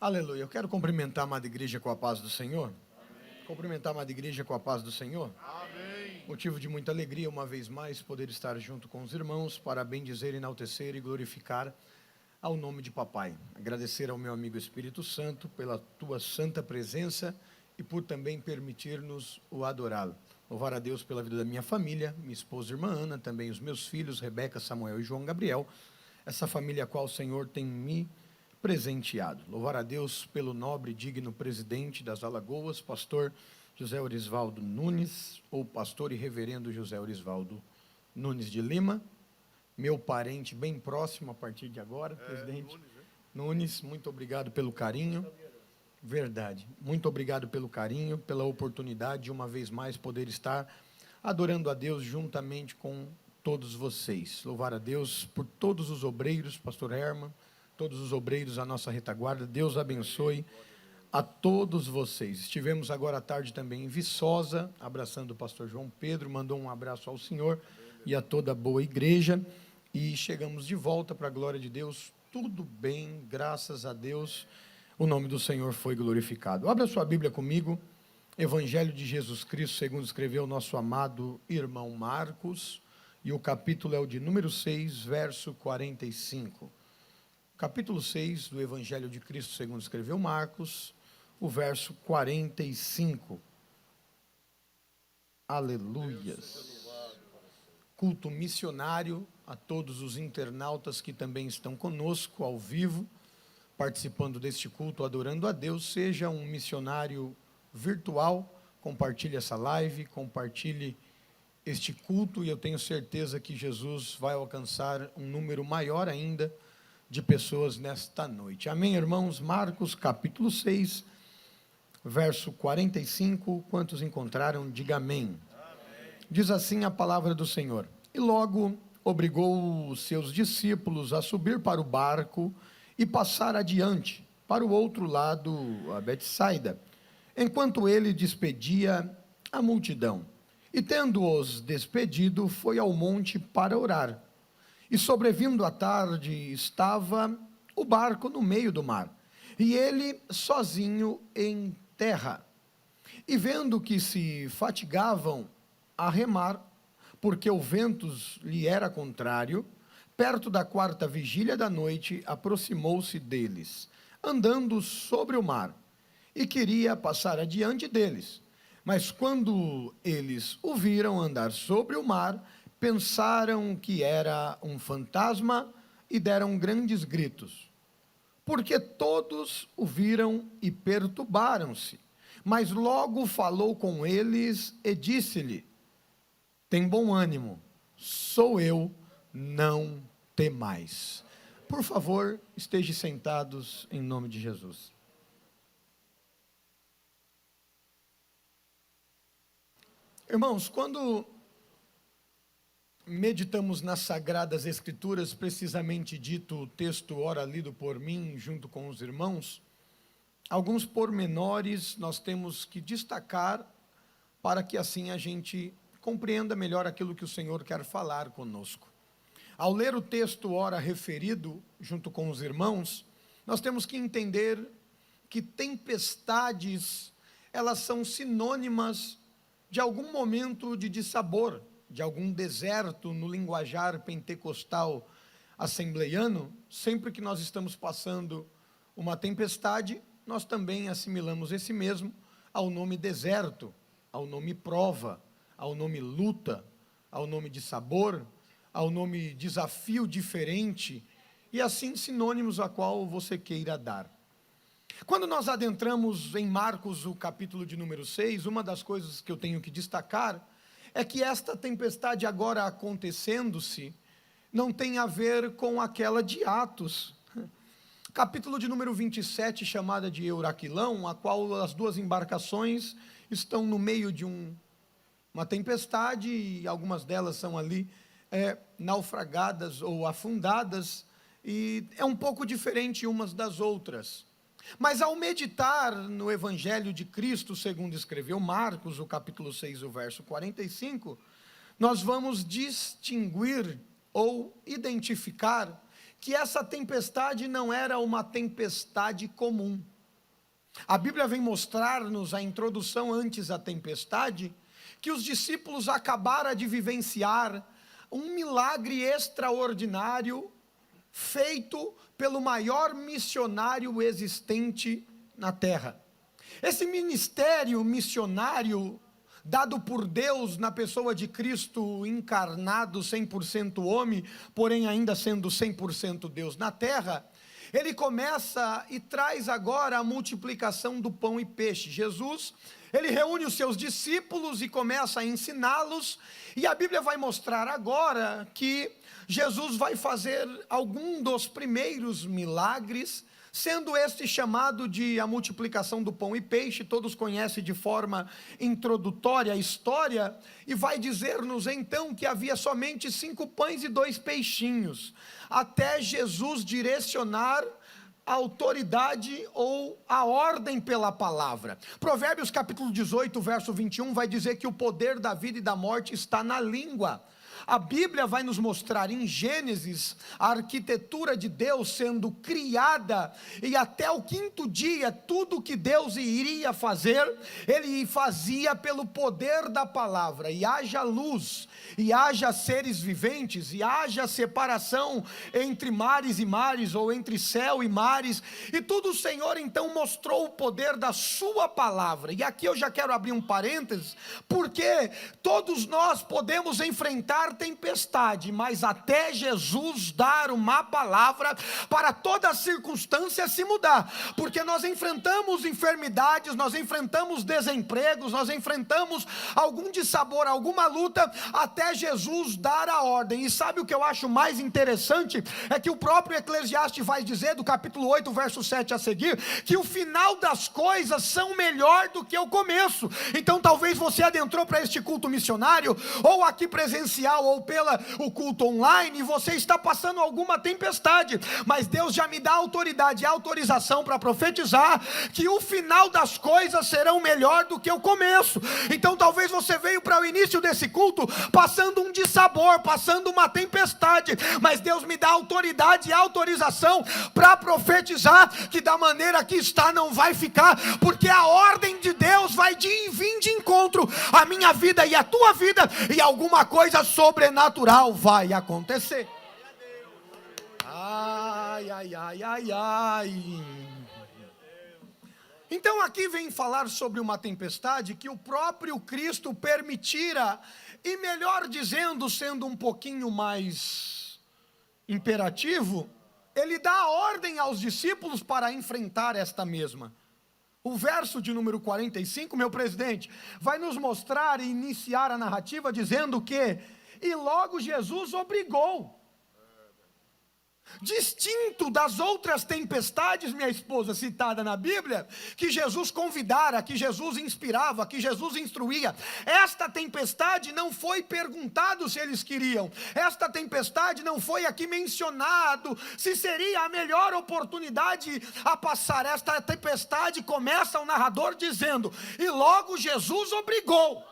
Aleluia. Eu quero cumprimentar a amada igreja com a paz do Senhor. Amém. Cumprimentar a amada igreja com a paz do Senhor. Amém. Motivo de muita alegria, uma vez mais, poder estar junto com os irmãos para bendizer, enaltecer e glorificar ao nome de Papai. Agradecer ao meu amigo Espírito Santo pela tua santa presença e por também permitir-nos o adorá-lo. Louvar a Deus pela vida da minha família, minha esposa, irmã Ana, também os meus filhos, Rebeca, Samuel e João Gabriel, essa família a qual o Senhor tem me presenteado. Louvar a Deus pelo nobre e digno presidente das Alagoas, pastor José Orisvaldo Nunes, ou pastor e reverendo José Orisvaldo Nunes de Lima, meu parente bem próximo a partir de agora, presidente Nunes, muito obrigado pelo carinho. Verdade, muito obrigado pelo carinho, pela oportunidade de uma vez mais poder estar adorando a Deus juntamente com todos vocês. Louvar a Deus por todos os obreiros, pastor Herman, todos os obreiros à nossa retaguarda. Deus abençoe a todos vocês. Estivemos agora à tarde também em Viçosa, abraçando o pastor João Pedro, mandou um abraço ao senhor e a toda a boa igreja, e chegamos de volta para a glória de Deus, tudo bem, graças a Deus, o nome do Senhor foi glorificado. Abra sua Bíblia comigo, Evangelho de Jesus Cristo, segundo escreveu o nosso amado irmão Marcos, e o capítulo é o de número 6, verso 45. Capítulo 6 do Evangelho de Cristo, segundo escreveu Marcos, o verso 45. Aleluias. Culto missionário a todos os internautas que também estão conosco ao vivo, participando deste culto, adorando a Deus. Seja um missionário virtual, compartilhe essa live, compartilhe este culto, e eu tenho certeza que Jesus vai alcançar um número maior ainda de pessoas nesta noite. Amém, irmãos? Marcos, capítulo 6, verso 45, quantos encontraram, diga amém. Amém. Diz assim a palavra do Senhor: e logo obrigou os seus discípulos a subir para o barco e passar adiante, para o outro lado, a Betsaida, enquanto ele despedia a multidão. E tendo-os despedido, foi ao monte para orar. E sobrevindo a tarde, estava o barco no meio do mar, e ele sozinho em terra. E vendo que se fatigavam a remar, porque o vento lhe era contrário, perto da quarta vigília da noite, aproximou-se deles, andando sobre o mar, e queria passar adiante deles. Mas quando eles o viram andar sobre o mar, pensaram que era um fantasma e deram grandes gritos, porque todos o viram e perturbaram-se. Mas logo falou com eles e disse-lhe: tem bom ânimo, sou eu, não temais. Por favor, estejam sentados em nome de Jesus. Irmãos, quando meditamos nas Sagradas Escrituras, precisamente dito o texto ora lido por mim, junto com os irmãos, alguns pormenores nós temos que destacar, para que assim a gente compreenda melhor aquilo que o Senhor quer falar conosco. Ao ler o texto ora referido, junto com os irmãos, nós temos que entender que tempestades, elas são sinônimas de algum momento de dissabor, de algum deserto, no linguajar pentecostal assembleiano. Sempre que nós estamos passando uma tempestade, nós também assimilamos esse mesmo ao nome deserto, ao nome prova, ao nome luta, ao nome de sabor, ao nome desafio diferente, e assim sinônimos a qual você queira dar. Quando nós adentramos em Marcos, o capítulo de número 6, uma das coisas que eu tenho que destacar é que esta tempestade agora acontecendo-se não tem a ver com aquela de Atos. Capítulo de número 27, chamada de Euraquilão, a qual as duas embarcações estão no meio de uma tempestade, e algumas delas são ali naufragadas ou afundadas, e é um pouco diferente umas das outras. Mas ao meditar no Evangelho de Cristo, segundo escreveu Marcos, o capítulo 6, o verso 45, nós vamos distinguir ou identificar que essa tempestade não era uma tempestade comum. A Bíblia vem mostrar-nos, a introdução antes da tempestade, que os discípulos acabaram de vivenciar um milagre extraordinário feito pelo maior missionário existente na terra. Esse ministério missionário dado por Deus na pessoa de Cristo encarnado, 100% homem, porém ainda sendo 100% Deus na terra, ele começa e traz agora a multiplicação do pão e peixe. Jesus, ele reúne os seus discípulos e começa a ensiná-los, e a Bíblia vai mostrar agora que Jesus vai fazer algum dos primeiros milagres, sendo este chamado de a multiplicação do pão e peixe. Todos conhecem de forma introdutória a história, e vai dizer-nos então que havia somente 5 pães e 2 peixinhos, até Jesus direcionar a autoridade ou a ordem pela palavra. Provérbios capítulo 18, verso 21, vai dizer que o poder da vida e da morte está na língua. A Bíblia vai nos mostrar em Gênesis a arquitetura de Deus sendo criada, e até o 5º dia, tudo que Deus iria fazer, Ele fazia pelo poder da palavra. E haja luz, e haja seres viventes, e haja separação entre mares e mares, ou entre céu e mares, e tudo o Senhor então mostrou o poder da sua palavra. E aqui eu já quero abrir um parênteses, porque todos nós podemos enfrentar tempestade, mas até Jesus dar uma palavra para toda circunstância se mudar, porque nós enfrentamos enfermidades, nós enfrentamos desempregos, nós enfrentamos algum dissabor, alguma luta, até Jesus dar a ordem. E sabe o que eu acho mais interessante? É que o próprio Eclesiastes vai dizer, do capítulo 8, verso 7 a seguir, que o final das coisas são melhor do que o começo. Então talvez você adentrou para este culto missionário, ou aqui presencial, ou o culto online, e você está passando alguma tempestade, mas Deus já me dá autoridade e autorização para profetizar que o final das coisas serão melhor do que o começo. Então talvez você veio para o início desse culto passando um dissabor, passando uma tempestade, mas Deus me dá autoridade e autorização para profetizar que da maneira que está não vai ficar, porque a ordem de Deus vai vir de encontro à minha vida e à tua vida, e alguma coisa sobrenatural vai acontecer. Ai, ai, ai, ai, ai. Então aqui vem falar sobre uma tempestade que o próprio Cristo permitira, e melhor dizendo, sendo um pouquinho mais imperativo, ele dá a ordem aos discípulos para enfrentar esta mesma. O verso de número 45, meu presidente, vai nos mostrar e iniciar a narrativa dizendo que e logo Jesus obrigou. Distinto das outras tempestades, minha esposa, citada na Bíblia, que Jesus convidara, que Jesus inspirava, que Jesus instruía, esta tempestade não foi perguntado se eles queriam, esta tempestade não foi aqui mencionado se seria a melhor oportunidade a passar. Esta tempestade começa o narrador dizendo, e logo Jesus obrigou.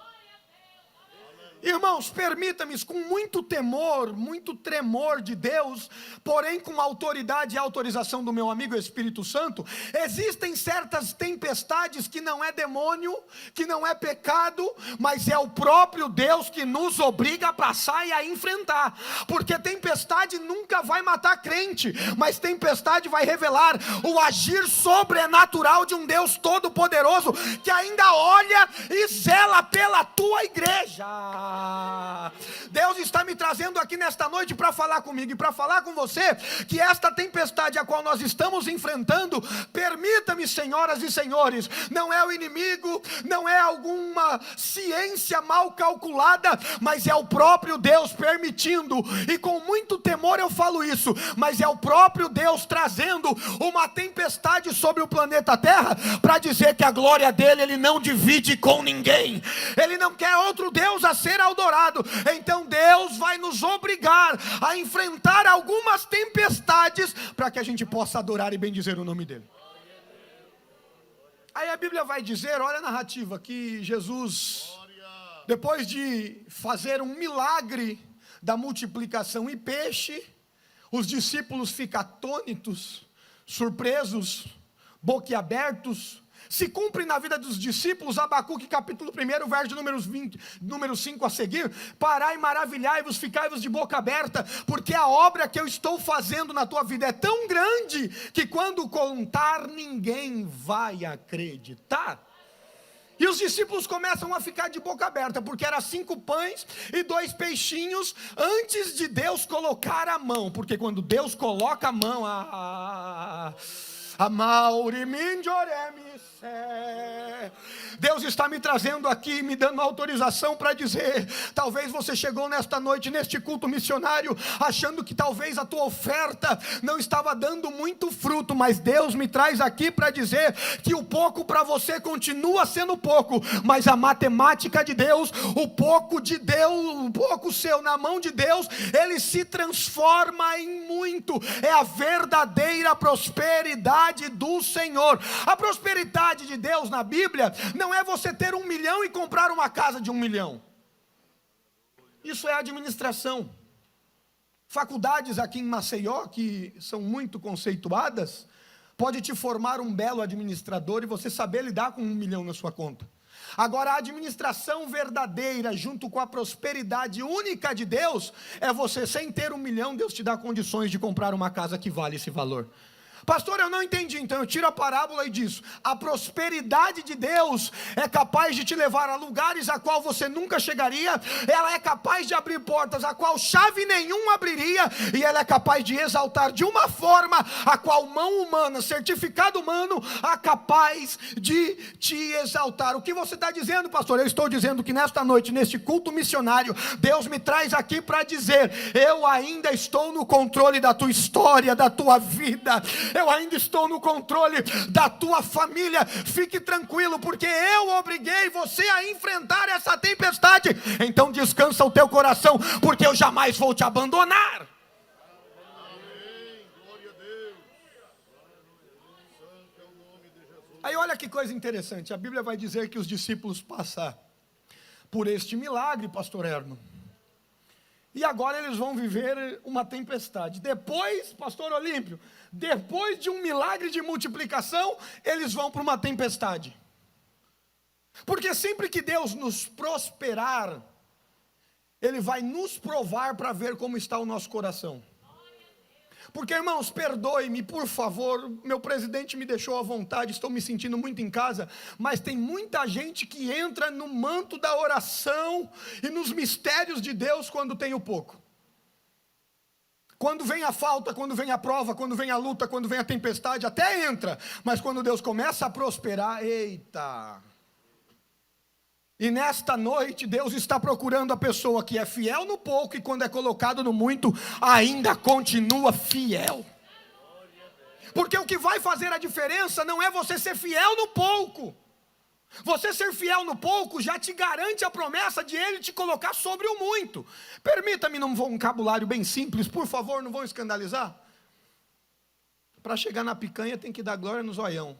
Irmãos, permita-me, com muito temor, muito tremor de Deus, porém com a autoridade e autorização do meu amigo Espírito Santo, existem certas tempestades que não é demônio, que não é pecado, mas é o próprio Deus que nos obriga a passar e a enfrentar, porque tempestade nunca vai matar crente, mas tempestade vai revelar o agir sobrenatural de um Deus todo-poderoso, que ainda olha e zela pela tua igreja. Deus está me trazendo aqui nesta noite para falar comigo e para falar com você, que esta tempestade a qual nós estamos enfrentando, permita-me, senhoras e senhores, não é o inimigo, não é alguma ciência mal calculada, mas é o próprio Deus permitindo, e com muito temor eu falo isso, mas é o próprio Deus trazendo uma tempestade sobre o planeta Terra, para dizer que a glória dele ele não divide com ninguém, ele não quer outro Deus a ser adorado. Então Deus vai nos obrigar a enfrentar algumas tempestades para que a gente possa adorar e bendizer o nome dele. Aí a Bíblia vai dizer, olha a narrativa, que Jesus, depois de fazer um milagre da multiplicação e peixe, Os discípulos ficam atônitos, surpresos, boquiabertos. Se cumpre na vida dos discípulos, Abacuque capítulo 1, verso número 5 a seguir: parai, maravilhai-vos, ficai-vos de boca aberta, porque a obra que eu estou fazendo na tua vida é tão grande, que quando contar, ninguém vai acreditar. E os discípulos começam a ficar de boca aberta, porque era 5 pães e 2 peixinhos, antes de Deus colocar a mão, porque quando Deus coloca a mão, Deus está me trazendo aqui, me dando autorização para dizer: talvez você chegou nesta noite, neste culto missionário, achando que talvez a tua oferta não estava dando muito fruto, mas Deus me traz aqui para dizer que o pouco para você continua sendo pouco, mas a matemática de Deus, o pouco de Deus, o pouco seu na mão de Deus, ele se transforma em muito. É a verdadeira prosperidade do Senhor. A prosperidade de Deus na Bíblia não é você ter 1 milhão e comprar uma casa de 1 milhão. Isso é administração. Faculdades aqui em Maceió, que são muito conceituadas, pode te formar um belo administrador e você saber lidar com 1 milhão na sua conta. Agora, a administração verdadeira, junto com a prosperidade única de Deus, é você, sem ter 1 milhão, Deus te dá condições de comprar uma casa que vale esse valor. Pastor, eu não entendi. Então eu tiro a parábola e diz: a prosperidade de Deus é capaz de te levar a lugares a qual você nunca chegaria. Ela é capaz de abrir portas a qual chave nenhum abriria, e ela é capaz de exaltar de uma forma a qual mão humana, certificado humano, é capaz de te exaltar. O que você está dizendo, pastor? Eu estou dizendo que nesta noite, neste culto missionário, Deus me traz aqui para dizer: eu ainda estou no controle da tua história, da tua vida. Eu ainda estou no controle da tua família. Fique tranquilo, porque eu obriguei você a enfrentar essa tempestade. Então descansa o teu coração, porque eu jamais vou te abandonar. Aí olha que coisa interessante. A Bíblia vai dizer que os discípulos passaram por este milagre, pastor Erno, e agora eles vão viver uma tempestade. Depois, pastor Olímpio, depois de um milagre de multiplicação, eles vão para uma tempestade. Porque sempre que Deus nos prosperar, Ele vai nos provar para ver como está o nosso coração. Porque, irmãos, perdoe-me, por favor, meu presidente me deixou à vontade, estou me sentindo muito em casa, mas tem muita gente que entra no manto da oração e nos mistérios de Deus quando tem o pouco. Quando vem a falta, quando vem a prova, quando vem a luta, quando vem a tempestade, até entra, mas quando Deus começa a prosperar, eita! E nesta noite Deus está procurando a pessoa que é fiel no pouco, e quando é colocado no muito, ainda continua fiel. Porque o que vai fazer a diferença não é você ser fiel no pouco. Você ser fiel no pouco já te garante a promessa de Ele te colocar sobre o muito. Permita-me num vocabulário bem simples, por favor, não vão escandalizar. Para chegar na picanha tem que dar glória no zoião.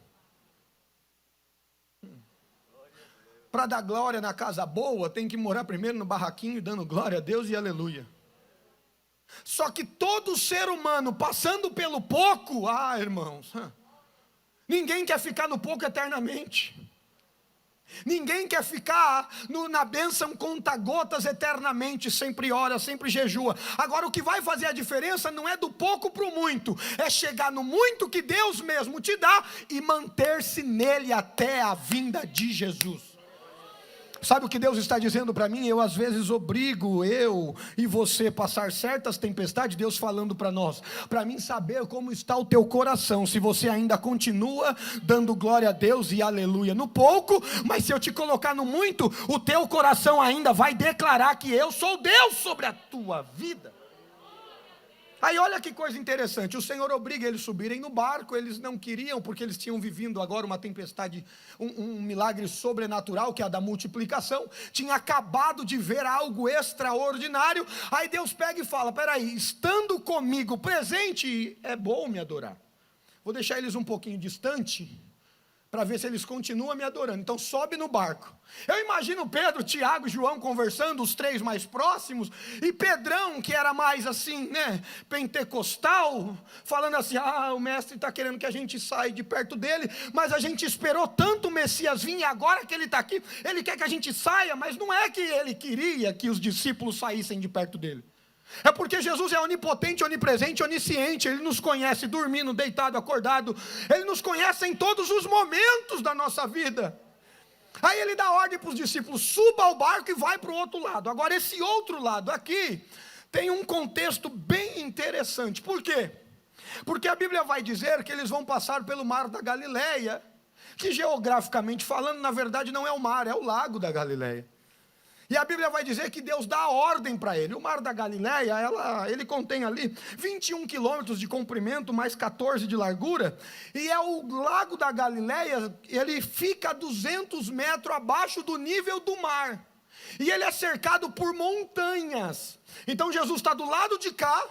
Para dar glória na casa boa, tem que morar primeiro no barraquinho, dando glória a Deus e aleluia. Só que todo ser humano passando pelo pouco, irmãos, ninguém quer ficar no pouco eternamente. Ninguém quer ficar na bênção conta-gotas eternamente, sempre ora, sempre jejua. Agora o que vai fazer a diferença não é do pouco para o muito, é chegar no muito que Deus mesmo te dá e manter-se nele até a vinda de Jesus. Sabe o que Deus está dizendo para mim? Eu às vezes obrigo eu e você passar certas tempestades, Deus falando para nós, para mim saber como está o teu coração, se você ainda continua dando glória a Deus e aleluia no pouco, mas se eu te colocar no muito, o teu coração ainda vai declarar que eu sou Deus sobre a tua vida. Aí olha que coisa interessante, o Senhor obriga eles a subirem no barco, eles não queriam, porque eles tinham vivido agora uma tempestade, um milagre sobrenatural, que é a da multiplicação, tinha acabado de ver algo extraordinário. Aí Deus pega e fala: peraí, estando comigo presente, é bom me adorar. Vou deixar eles um pouquinho distante, para ver se eles continuam me adorando. Então sobe no barco. Eu imagino Pedro, Tiago e João conversando, os três mais próximos, e Pedrão, que era mais assim, né, pentecostal, falando assim: o mestre está querendo que a gente saia de perto dele, mas a gente esperou tanto o Messias vir, e agora que ele está aqui, ele quer que a gente saia, mas não é que ele queria que os discípulos saíssem de perto dele. É porque Jesus é onipotente, onipresente, onisciente. Ele nos conhece dormindo, deitado, acordado. Ele nos conhece em todos os momentos da nossa vida. Aí ele dá ordem para os discípulos: suba ao barco e vai para o outro lado. Agora esse outro lado aqui tem um contexto bem interessante. Por quê? Porque a Bíblia vai dizer que eles vão passar pelo mar da Galileia, que geograficamente falando, na verdade não é o mar, é o lago da Galileia. E a Bíblia vai dizer que Deus dá ordem para ele. O mar da Galileia, ele contém ali 21 quilômetros de comprimento, mais 14 de largura. E é o lago da Galileia, ele fica a 200 metros abaixo do nível do mar. E ele é cercado por montanhas. Então Jesus está do lado de cá,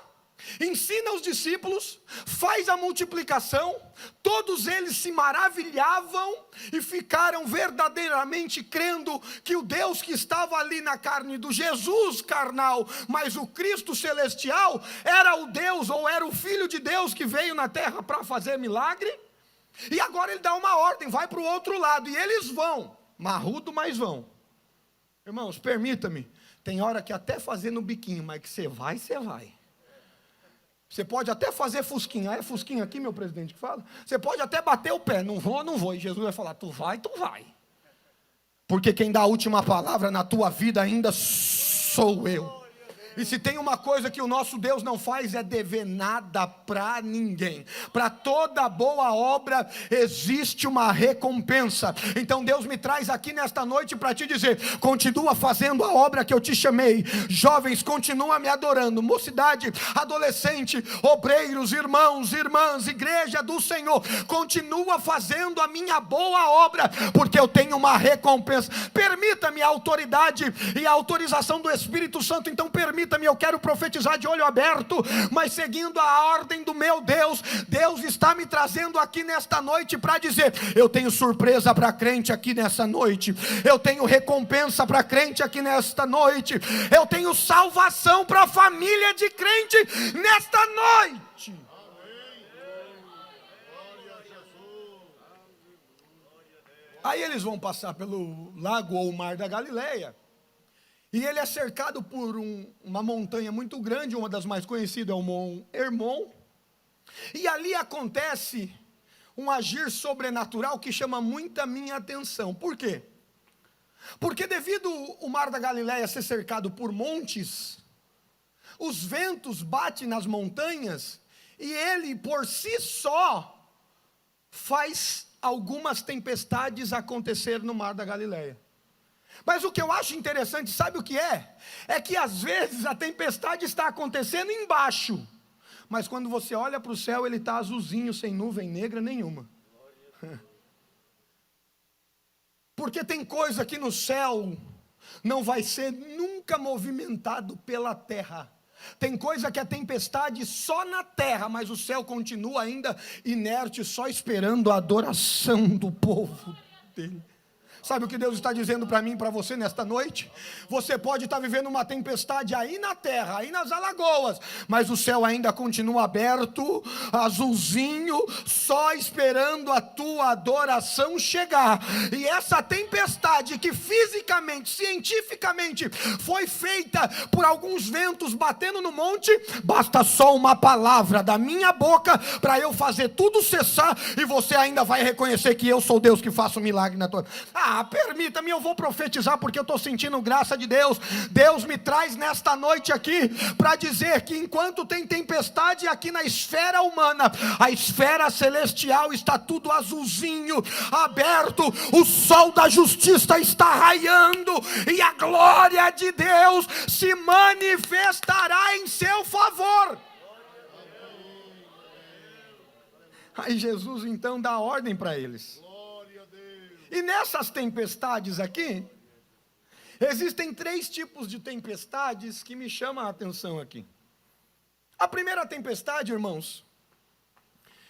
ensina os discípulos, faz a multiplicação, todos eles se maravilhavam e ficaram verdadeiramente crendo que o Deus que estava ali na carne do Jesus carnal, mas o Cristo celestial, era o Deus, ou era o Filho de Deus que veio na terra para fazer milagre. E agora ele dá uma ordem: vai para o outro lado, e eles vão, marrudo, mas vão. Irmãos, permita-me, tem hora que até fazer no biquinho, mas que você vai, você vai. Você pode até fazer fusquinha. É fusquinha aqui, meu presidente, que fala? Você pode até bater o pé: não vou, não vou. E Jesus vai falar: tu vai, tu vai. Porque quem dá a última palavra na tua vida ainda sou eu. E se tem uma coisa que o nosso Deus não faz, é dever nada para ninguém. Para toda boa obra existe uma recompensa. Então Deus me traz aqui nesta noite para te dizer: continua fazendo a obra que eu te chamei. Jovens, continua me adorando. Mocidade, adolescente, obreiros, irmãos, irmãs, igreja do Senhor, continua fazendo a minha boa obra, porque eu tenho uma recompensa. Permita-me a autoridade e a autorização do Espírito Santo. Então permita-me, eu quero profetizar de olho aberto, mas seguindo a ordem do meu Deus. Deus está me trazendo aqui nesta noite para dizer: eu tenho surpresa para crente aqui nessa noite, eu tenho recompensa para crente aqui nesta noite, eu tenho salvação para a família de crente nesta noite. Aí eles vão passar pelo lago ou o mar da Galileia. E ele é cercado por uma montanha muito grande, uma das mais conhecidas é o Monte Hermon. E ali acontece um agir sobrenatural que chama muito a minha atenção. Por quê? Porque devido o mar da Galileia ser cercado por montes, os ventos batem nas montanhas e ele por si só faz algumas tempestades acontecer no mar da Galileia. Mas o que eu acho interessante, sabe o que é? É que às vezes a tempestade está acontecendo embaixo, mas quando você olha para o céu, ele está azulzinho, sem nuvem negra nenhuma. Porque tem coisa que no céu não vai ser nunca movimentado pela terra. Tem coisa que é tempestade só na terra, mas o céu continua ainda inerte, só esperando a adoração do povo dele. Sabe o que Deus está dizendo para mim e para você nesta noite? Você pode estar vivendo uma tempestade aí na terra, aí nas Alagoas, mas o céu ainda continua aberto, azulzinho, só esperando a tua adoração chegar. E essa tempestade que fisicamente, cientificamente foi feita por alguns ventos batendo no monte, basta só uma palavra da minha boca para eu fazer tudo cessar, e você ainda vai reconhecer que eu sou Deus que faço um milagre na tua vida. Permita-me, eu vou profetizar porque eu estou sentindo graça de Deus. Deus me traz nesta noite aqui para dizer que enquanto tem tempestade aqui na esfera humana, a esfera celestial está tudo azulzinho, aberto, o sol da justiça está raiando e a glória de Deus se manifestará em seu favor. Aí Jesus então dá ordem para eles. E nessas tempestades aqui, existem 3 tipos de tempestades que me chamam a atenção aqui. A primeira tempestade, irmãos,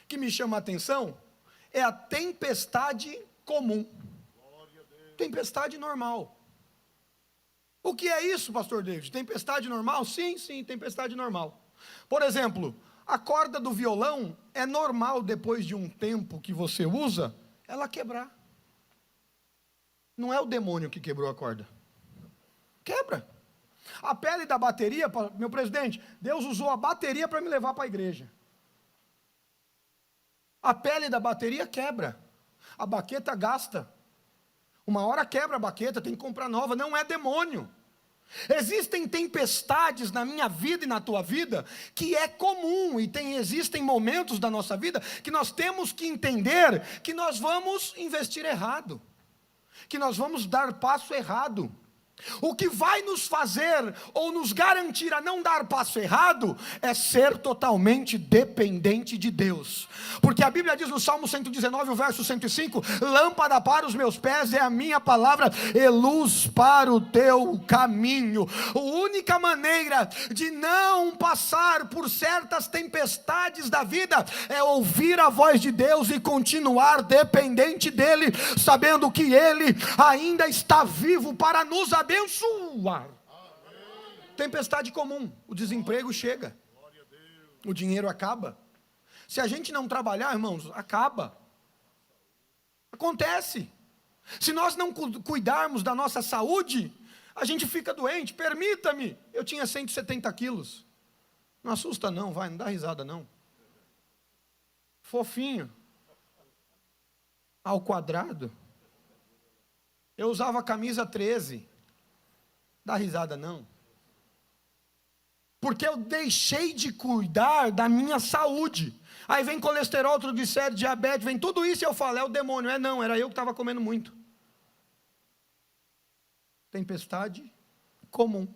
que me chama a atenção, é a tempestade comum. Tempestade normal. O que é isso, pastor David? Tempestade normal? Sim, tempestade normal. Por exemplo, a corda do violão é normal, depois de um tempo que você usa, ela quebrar. Não é o demônio que quebrou a corda. Quebra. A pele da bateria, meu presidente, Deus usou a bateria para me levar para a igreja. A pele da bateria quebra. A baqueta gasta. Uma hora quebra a baqueta, tem que comprar nova. Não é demônio. Existem tempestades na minha vida e na tua vida que é comum, e existem momentos da nossa vida que nós temos que entender que nós vamos investir errado, que nós vamos dar passo errado. O que vai nos fazer ou nos garantir a não dar passo errado é ser totalmente dependente de Deus, porque a Bíblia diz no Salmo 119, o verso 105: lâmpada para os meus pés é a minha palavra e luz para o teu caminho. A única maneira de não passar por certas tempestades da vida é ouvir a voz de Deus e continuar dependente dEle, sabendo que Ele ainda está vivo para nos abençoar. Tempestade comum, o desemprego chega, o dinheiro acaba. Se a gente não trabalhar, irmãos, acaba. Acontece. Se nós não cuidarmos da nossa saúde, a gente fica doente. Permita-me, eu tinha 170 quilos. Não assusta não, vai, não dá risada não. Fofinho. Ao quadrado. Eu usava camisa 13. Dá risada não. Porque eu deixei de cuidar da minha saúde. Aí vem colesterol, triglicérides, diabetes, vem tudo isso e eu falo, é o demônio. Não, era eu que estava comendo muito. Tempestade comum.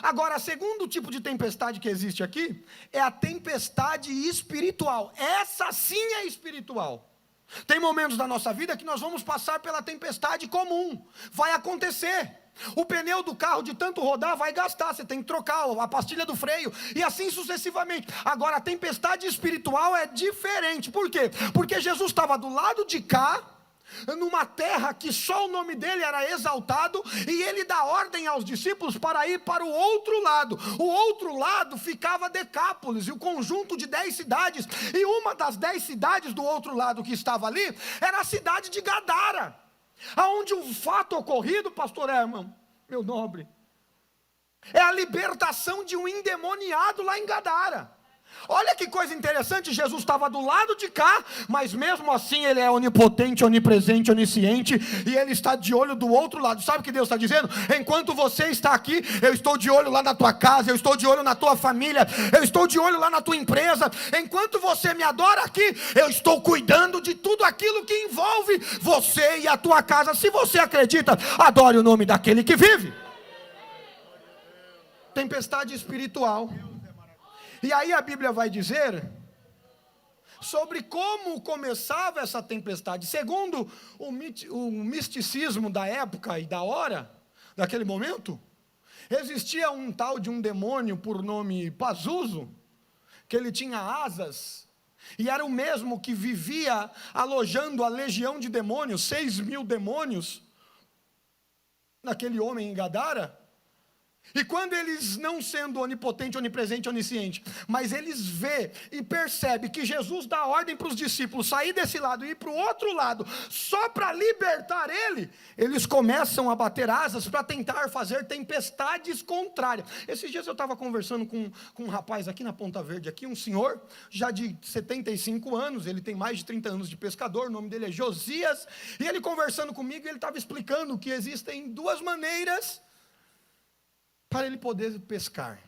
Agora, segundo tipo de tempestade que existe aqui, é a tempestade espiritual. Essa sim é espiritual. Tem momentos da nossa vida que nós vamos passar pela tempestade comum. Vai acontecer. O pneu do carro, de tanto rodar, vai gastar. Você tem que trocar a pastilha do freio. E assim sucessivamente. Agora, a tempestade espiritual é diferente. Por quê? Porque Jesus estava do lado de cá, numa terra que só o nome dele era exaltado, e ele dá ordem aos discípulos para ir para o outro lado. O outro lado ficava Decápolis, e o conjunto de 10 cidades, e uma das 10 cidades do outro lado que estava ali, era a cidade de Gadara, aonde o fato ocorrido, pastor Herman, meu nobre, é a libertação de um endemoniado lá em Gadara. Olha que coisa interessante, Jesus estava do lado de cá, mas mesmo assim ele é onipotente, onipresente, onisciente, e ele está de olho do outro lado. Sabe o que Deus está dizendo? Enquanto você está aqui, eu estou de olho lá na tua casa, eu estou de olho na tua família, eu estou de olho lá na tua empresa. Enquanto você me adora aqui, eu estou cuidando de tudo aquilo que envolve você e a tua casa. Se você acredita, adore o nome daquele que vive. Tempestade espiritual. E aí a Bíblia vai dizer sobre como começava essa tempestade. Segundo o misticismo da época e da hora, daquele momento, existia um tal de um demônio por nome Pazuzu, que ele tinha asas, e era o mesmo que vivia alojando a legião de demônios, 6.000 demônios, naquele homem em Gadara. E quando eles, não sendo onipotente, onipresente, onisciente, mas eles vê e percebe que Jesus dá ordem para os discípulos sair desse lado e ir para o outro lado, só para libertar ele, eles começam a bater asas para tentar fazer tempestades contrárias. Esses dias eu estava conversando com um rapaz aqui na Ponta Verde, aqui, um senhor, já de 75 anos, ele tem mais de 30 anos de pescador, o nome dele é Josias, e ele conversando comigo, ele estava explicando que existem 2 maneiras para ele poder pescar.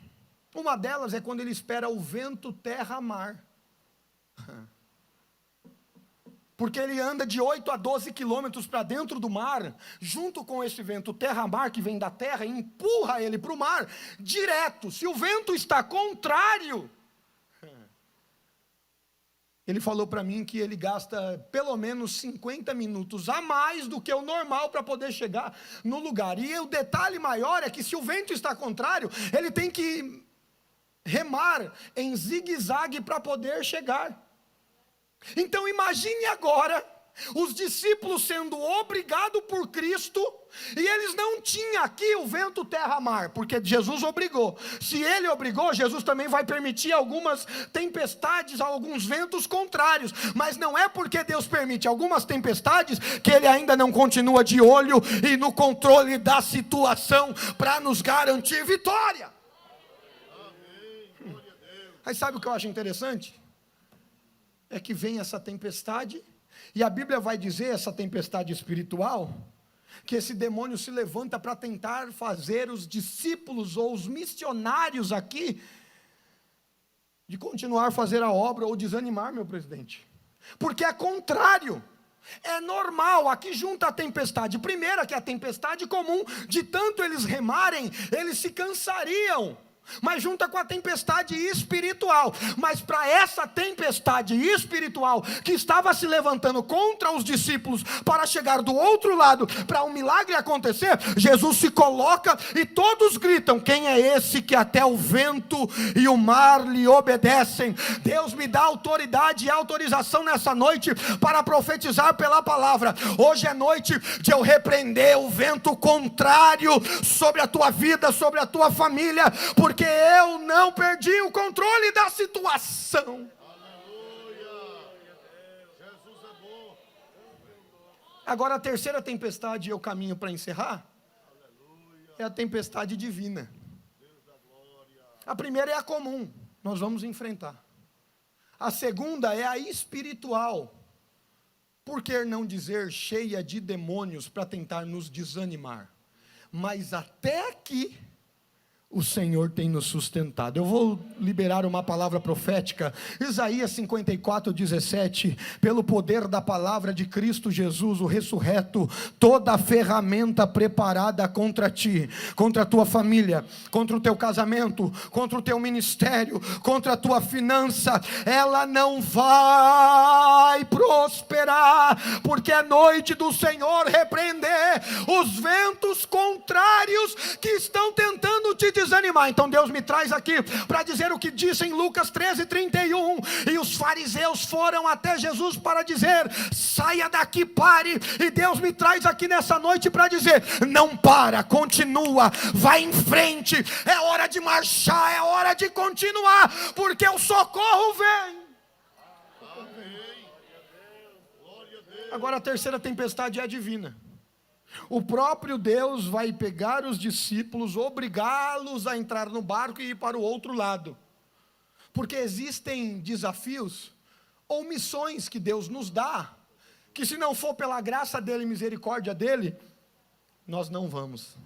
Uma delas é quando ele espera o vento terra-mar. Porque ele anda de 8 a 12 quilômetros para dentro do mar, junto com esse vento terra-mar que vem da terra e empurra ele para o mar, direto. Se o vento está contrário, ele falou para mim que ele gasta pelo menos 50 minutos a mais do que o normal para poder chegar no lugar. E o detalhe maior é que se o vento está contrário, ele tem que remar em zigue-zague para poder chegar. Então imagine agora os discípulos sendo obrigados por Cristo, e eles não tinham aqui o vento, terra, mar, porque Jesus obrigou. Se ele obrigou, Jesus também vai permitir algumas tempestades, alguns ventos contrários, mas não é porque Deus permite algumas tempestades, que ele ainda não continua de olho e no controle da situação, para nos garantir vitória. Aí sabe o que eu acho interessante? É que vem essa tempestade, e a Bíblia vai dizer, essa tempestade espiritual, que esse demônio se levanta para tentar fazer os discípulos ou os missionários aqui de continuar a fazer a obra ou desanimar, meu presidente. Porque é contrário. É normal, aqui junta a tempestade primeira, que é a tempestade comum, de tanto eles remarem, eles se cansariam. Mas junta com a tempestade espiritual. Mas para essa tempestade espiritual que estava se levantando contra os discípulos para chegar do outro lado, para um milagre acontecer, Jesus se coloca e todos gritam: quem é esse que até o vento e o mar lhe obedecem? Deus me dá autoridade e autorização nessa noite para profetizar pela palavra. Hoje é noite de eu repreender o vento contrário sobre a tua vida, sobre a tua família, porque eu não perdi o controle da situação. Aleluia. Jesus é bom. Agora a terceira tempestade, eu caminho para encerrar, é a tempestade divina. A primeira é a comum, nós vamos enfrentar. A segunda é a espiritual, por que não dizer cheia de demônios, para tentar nos desanimar. Mas até aqui o Senhor tem nos sustentado. Eu vou liberar uma palavra profética. Isaías 54:17. Pelo poder da palavra de Cristo Jesus, o ressurreto, toda a ferramenta preparada contra ti, contra a tua família, contra o teu casamento, contra o teu ministério, contra a tua finança, ela não vai prosperar, porque é noite do Senhor repreender os ventos contrários que estão tentando te desanimar. Então Deus me traz aqui para dizer o que disse em Lucas 13:31, e os fariseus foram até Jesus para dizer: saia daqui, pare. E Deus me traz aqui nessa noite para dizer: não para, continua, vai em frente, é hora de marchar, é hora de continuar, porque o socorro vem. Agora a terceira tempestade é a divina. O próprio Deus vai pegar os discípulos, obrigá-los a entrar no barco e ir para o outro lado. Porque existem desafios ou missões que Deus nos dá, que se não for pela graça dele e misericórdia dele, nós não vamos.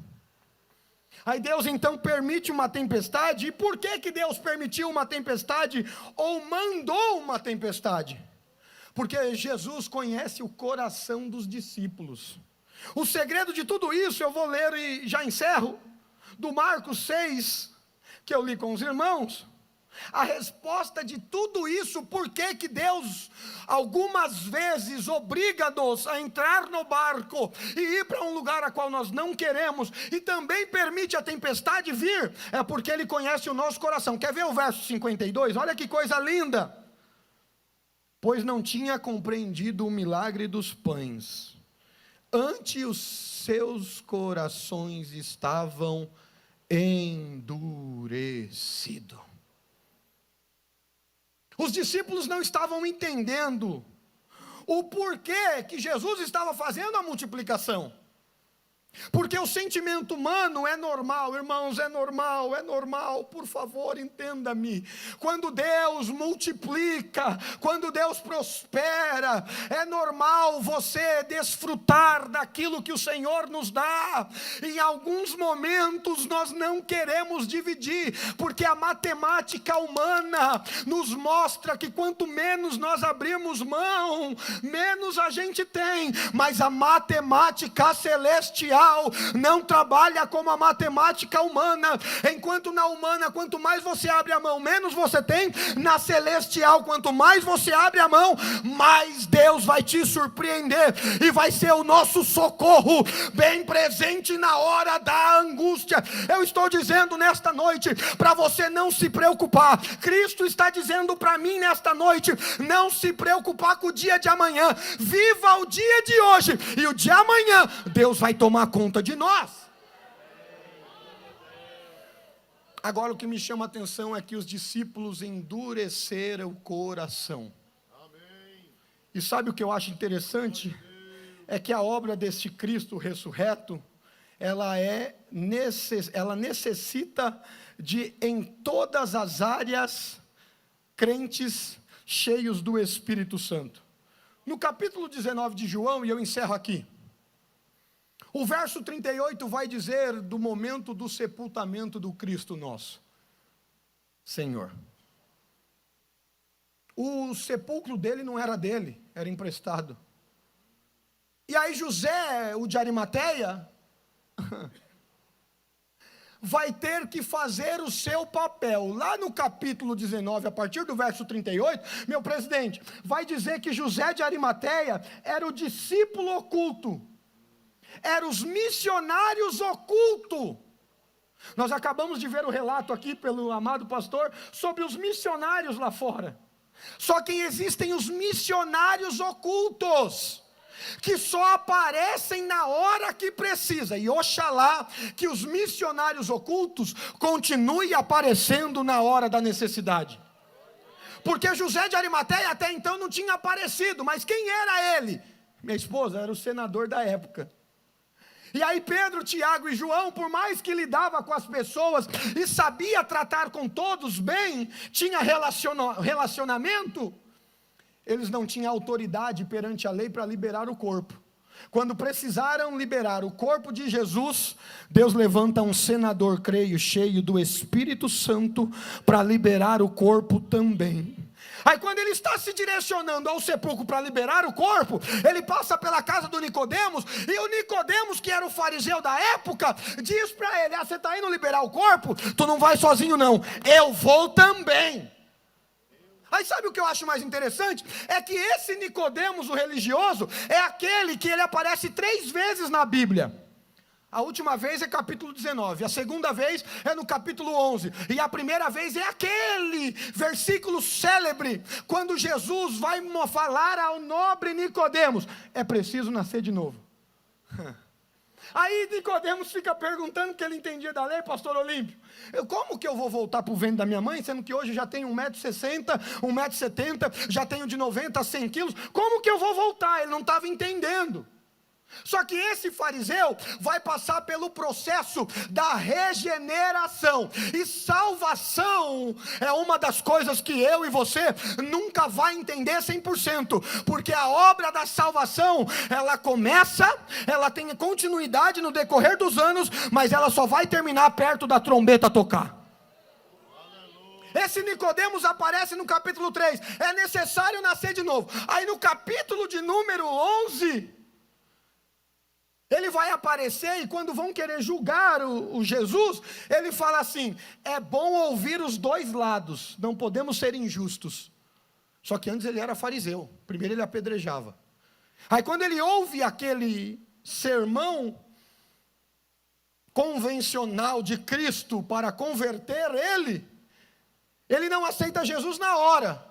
Aí Deus então permite uma tempestade. E por que Deus permitiu uma tempestade ou mandou uma tempestade? Porque Jesus conhece o coração dos discípulos. O segredo de tudo isso, eu vou ler e já encerro, do Marcos 6, que eu li com os irmãos. A resposta de tudo isso, por que Deus algumas vezes obriga-nos a entrar no barco e ir para um lugar a qual nós não queremos, e também permite a tempestade vir, é porque Ele conhece o nosso coração. Quer ver o verso 52? Olha que coisa linda. Pois não tinha compreendido o milagre dos pães, antes os seus corações estavam endurecidos. Os discípulos não estavam entendendo o porquê que Jesus estava fazendo a multiplicação. Porque o sentimento humano é normal, irmãos, é normal, por favor, entenda-me. Quando Deus multiplica, quando Deus prospera, é normal você desfrutar daquilo que o Senhor nos dá. Em alguns momentos nós não queremos dividir, porque a matemática humana nos mostra que quanto menos nós abrirmos mão, menos a gente tem. Mas a matemática celestial celestial não trabalha como a matemática humana. Enquanto na humana, quanto mais você abre a mão, menos você tem. Na celestial, quanto mais você abre a mão, mais Deus vai te surpreender e vai ser o nosso socorro bem presente na hora da angústia. Eu estou dizendo nesta noite para você não se preocupar. Cristo está dizendo para mim nesta noite, não se preocupar com o dia de amanhã. Viva o dia de hoje, e o de amanhã Deus vai tomar conta de nós. Agora o que me chama a atenção é que os discípulos endureceram o coração. E sabe o que eu acho interessante? É que a obra deste Cristo ressurreto, ela necessita de, em todas as áreas, crentes cheios do Espírito Santo. No capítulo 19 de João, e eu encerro aqui, o verso 38 vai dizer do momento do sepultamento do Cristo nosso Senhor. O sepulcro dele não era dele, era emprestado. E aí José, o de Arimateia, vai ter que fazer o seu papel. Lá no capítulo 19, a partir do verso 38, meu presidente, vai dizer que José de Arimateia era o discípulo oculto, eram os missionários ocultos. Nós acabamos de ver o relato aqui pelo amado pastor sobre os missionários lá fora. Só que existem os missionários ocultos, que só aparecem na hora que precisa. E oxalá que os missionários ocultos continuem aparecendo na hora da necessidade. Porque José de Arimateia até então não tinha aparecido, mas quem era ele? Minha esposa era o senador da época. E aí Pedro, Tiago e João, por mais que lidava com as pessoas e sabia tratar com todos bem, tinha relacionamento, eles não tinham autoridade perante a lei para liberar o corpo. Quando precisaram liberar o corpo de Jesus, Deus levanta um senador, creio, cheio do Espírito Santo, para liberar o corpo também. Aí quando ele está se direcionando ao sepulcro para liberar o corpo, ele passa pela casa do Nicodemos, e o Nicodemos, que era o fariseu da época, diz para ele: você está indo liberar o corpo? Tu não vai sozinho não, eu vou também. Aí sabe o que eu acho mais interessante? É que esse Nicodemos, o religioso, é aquele que ele aparece 3 vezes na Bíblia. A última vez é capítulo 19, a segunda vez é no capítulo 11, e a primeira vez é aquele versículo célebre, quando Jesus vai falar ao nobre Nicodemos: é preciso nascer de novo. Aí Nicodemos fica perguntando, que ele entendia da lei, pastor Olímpio, como que eu vou voltar para o ventre da minha mãe, sendo que hoje já tenho 1,60 m, 1,70 m, já tenho de 90 a 100 quilos, como que eu vou voltar? Ele não estava entendendo. Só que esse fariseu vai passar pelo processo da regeneração, e salvação é uma das coisas que eu e você nunca vai entender 100%, porque a obra da salvação, ela começa, ela tem continuidade no decorrer dos anos, mas ela só vai terminar perto da trombeta tocar. Esse Nicodemos aparece no capítulo 3, é necessário nascer de novo. Aí no capítulo de número 11, ele vai aparecer, e quando vão querer julgar o Jesus, ele fala assim: é bom ouvir os dois lados, não podemos ser injustos. Só que antes ele era fariseu, primeiro ele apedrejava. Aí quando ele ouve aquele sermão convencional de Cristo para converter ele não aceita Jesus na hora.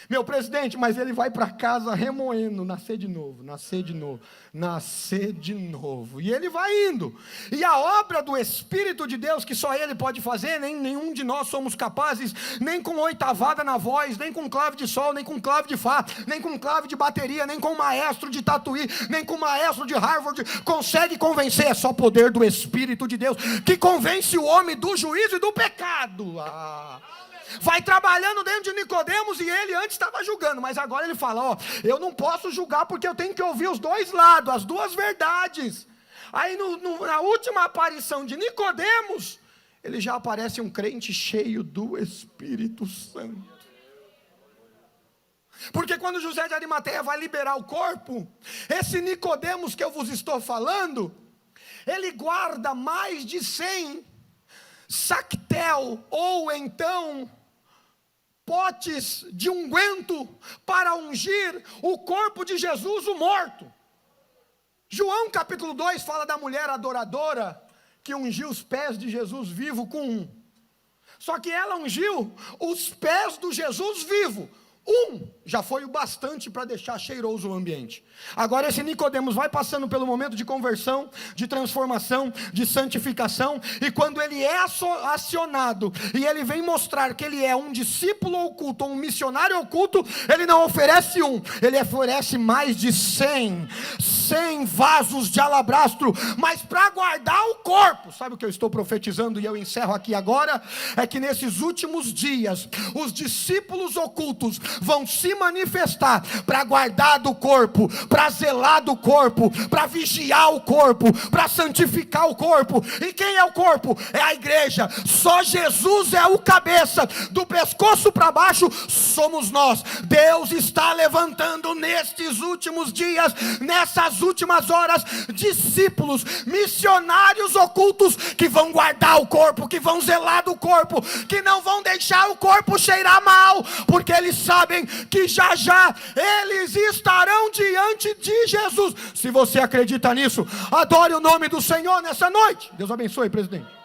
Meu presidente, mas ele vai para casa remoendo: nascer de novo, nascer de novo, nascer de novo. E ele vai indo. E a obra do Espírito de Deus, que só Ele pode fazer, nenhum de nós somos capazes, nem com oitavada na voz, nem com clave de sol, nem com clave de fá, nem com clave de bateria, nem com maestro de tatuí, nem com maestro de Harvard, consegue convencer. É só poder do Espírito de Deus que convence o homem do juízo e do pecado. Vai trabalhando dentro de Nicodemos, e ele antes estava julgando, mas agora ele fala: eu não posso julgar porque eu tenho que ouvir os dois lados, as duas verdades. Aí na última aparição de Nicodemos, ele já aparece um crente cheio do Espírito Santo. Porque quando José de Arimateia vai liberar o corpo, esse Nicodemos que eu vos estou falando, ele guarda mais de 100 sactel, ou então potes de unguento, para ungir o corpo de Jesus, o morto. João capítulo 2 fala da mulher adoradora, que ungiu os pés de Jesus vivo com um. Só que ela ungiu os pés do Jesus vivo. Já foi o bastante para deixar cheiroso o ambiente. Agora esse Nicodemos vai passando pelo momento de conversão, de transformação, de santificação, e quando ele é acionado, e ele vem mostrar que ele é um discípulo oculto, ou um missionário oculto, ele não oferece ele oferece mais de 100 vasos de alabastro, mas para guardar o corpo. Sabe o que eu estou profetizando, e eu encerro aqui agora? É que nesses últimos dias, os discípulos ocultos vão se manifestar para guardar do corpo, para zelar do corpo, para vigiar o corpo, para santificar o corpo. E quem é o corpo? É a igreja. Só Jesus é o cabeça, do pescoço para baixo somos nós. Deus está levantando nestes últimos dias, nessas últimas horas, discípulos, missionários ocultos, que vão guardar o corpo, que vão zelar do corpo, que não vão deixar o corpo cheirar mal, porque eles sabem que já já eles estarão diante de Jesus. Se você acredita nisso, adore o nome do Senhor nessa noite. Deus abençoe, presidente.